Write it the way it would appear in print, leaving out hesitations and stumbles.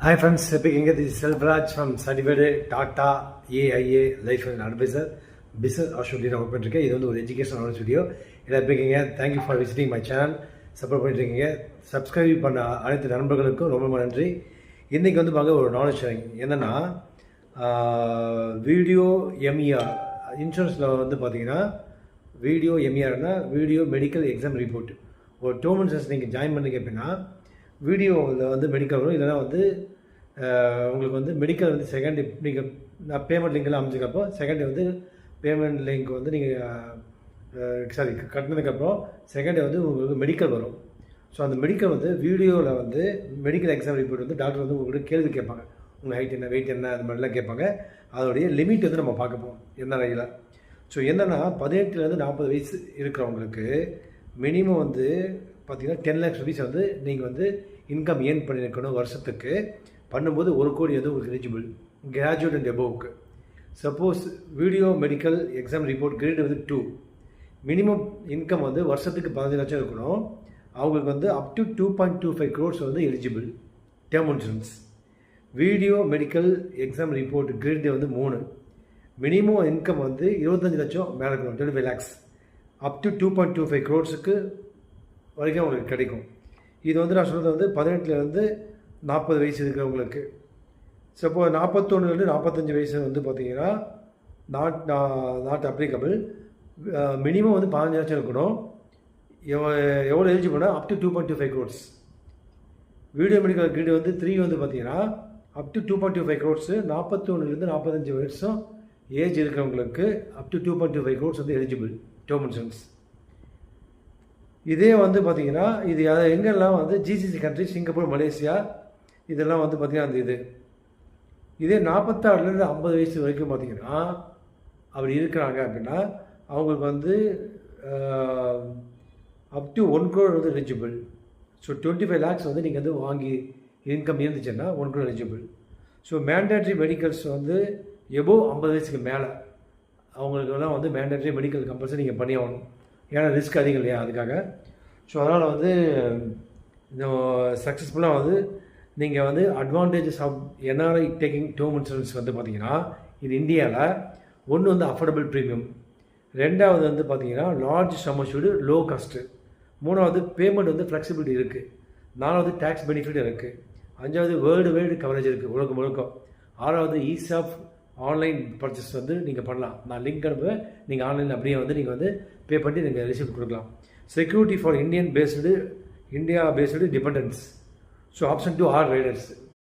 Hi friends, speaking this is Selvraj from Certified Tata AIA Life and Advisor Business Australia work பண்ணிருக்கேன். இது வந்து ஒரு education knowledge video. இதில் இருக்கீங்க. Thank you for visiting my channel. Support பண்ணிருக்கீங்க. Subscribe பண்ண அனைத்து நண்பர்களுக்கும் ரொம்ப நன்றி. இன்றைக்கி வந்து பார்க்க ஒரு நாலேஜ் ஷேரிங் என்னென்னா வீடியோ எம்இஆர் இன்சூரன்ஸில் வந்து பார்த்தீங்கன்னா வீடியோ எம்இஆர்னா வீடியோ மெடிக்கல் எக்ஸாம் ரிப்போர்ட். ஒரு 2 months நீங்கள் ஜாயின் பண்ணிங்க அப்படின்னா வீடியோவில் வந்து மெடிக்கல் வரும். இல்லைனா வந்து உங்களுக்கு வந்து மெடிக்கல் வந்து செகண்ட் நீங்கள் நான் பேமெண்ட் லிங்க்லாம் அமைச்சிக்கப்போ செகண்ட் வந்து பேமெண்ட் லிங்க் வந்து நீங்கள் கட்டினதுக்கப்புறம் செகண்ட் வந்து உங்களுக்கு மெடிக்கல் வரும். ஸோ அந்த மெடிக்கல் வந்து வீடியோவில் வந்து மெடிக்கல் எக்ஸாம் ரிப்போர்ட் வந்து டாக்டர் வந்து உங்களுக்கு கேள்வி கேட்பாங்க. உங்கள் ஹைட் என்ன, வெயிட் என்ன, அது மாதிரிலாம் கேட்பாங்க. அதோடைய லிமிட் வந்து நம்ம பார்க்க போகிறோம் என்ன வகையில். ஸோ என்னென்னா 18 to 40 வயசு இருக்கிறவங்களுக்கு மினிமம் வந்து பார்த்தீங்கன்னா 10 lakhs rupees வந்து நீங்கள் வந்து இன்கம் ஏர்ன் பண்ணியிருக்கணும் வருஷத்துக்கு. பண்ணும்போது 1 கோடி வந்து உங்களுக்கு எலிஜிபிள் கிராஜுவேட் அண்ட் எபோவுக்கு. Suppose video medical exam report grade வந்து 2 மினிமம் இன்கம் வந்து வருஷத்துக்கு 15 லட்சம் இருக்கணும். அவங்களுக்கு வந்து அப் டு 2.25 crores வந்து eligible term insurance. Video medical exam report grade வந்து 3 மினிமம் இன்கம் வந்து 25 லட்சம் மேலே இருக்கணும் 25 lakhs அப் டு 2.25 crores வரைக்கும் அவங்களுக்கு கிடைக்கும். இது வந்து நான் சொல்கிறது வந்து 18 to 40 வயசு இருக்கிறவங்களுக்கு. சப்போஸ் 41 to 45 வயசு வந்து பார்த்தீங்கன்னா நாட் அப்ளிகபிள். மினிமம் வந்து 15 லட்சம் இருக்கணும். எவ்வளோ எலிஜிபிள்னா up to 2.25 crores. Video medical grade வந்து 3 வந்து பார்த்தீங்கன்னா அப் டு 2.25 crores. 41 to 45 வருஷம் ஏஜ் இருக்கிறவங்களுக்கு அப் டு 2.25 crores வந்து எலிஜிபிள் டேர்ம் இன்சூரன்ஸ். இதே வந்து பார்த்திங்கன்னா இது எங்கெல்லாம் வந்து ஜிசிசி கண்ட்ரி, சிங்கப்பூர், மலேசியா இதெல்லாம் வந்து பார்த்திங்கன்னா அந்த இதே 46 to 50 வயசு வரைக்கும் பார்த்திங்கன்னா அப்படி இருக்கிறாங்க அப்படின்னா அவங்களுக்கு வந்து அப் டு 1 crore வந்து எலிஜிபிள். ஸோ 25 lakhs வந்து நீங்கள் வந்து வாங்கி இன்கம் இருந்துச்சுன்னா 1 crore eligible. So mandatory medicals வந்து எபோவ் 50 வயசுக்கு மேலே அவங்களுக்கெல்லாம் வந்து மேண்டேட்ரி மெடிக்கல் கம்பல்சரி நீங்கள் பண்ணி ஆகணும். ஏன்னா ரிஸ்க் அதிகம் இல்லையா, அதுக்காக. ஸோ அதனால் வந்து இந்த சக்ஸஸ்ஃபுல்லாக வந்து நீங்கள் வந்து advantages of NRI taking term insurance வந்து பார்த்தீங்கன்னா இது இந்தியாவில் ஒன்று வந்து அஃபோர்டபுள் ப்ரீமியம், 2வது வந்து பார்த்தீங்கன்னா large some assured low cost, 3வது பேமெண்ட் வந்து ஃப்ளெக்சிபிலிட்டி இருக்குது, 4வது டேக்ஸ் பெனிஃபிட் இருக்குது, 5வது வேர்ல்டு வைடு கவரேஜ் இருக்குது உலகம் முழுக்க, 6வது ஈஸ் ஆஃப் ஆன்லைன் பர்ச்சேஸ் வந்து நீங்கள் பண்ணலாம். நான் லிங்க் அனுப்புவேன், நீங்கள் ஆன்லைனில் அப்படியே வந்து நீங்கள் வந்து பே பண்ணி நீங்கள் ரிசிப்ட் கொடுக்கலாம். Security for India based dependents. So option 2 or Riders.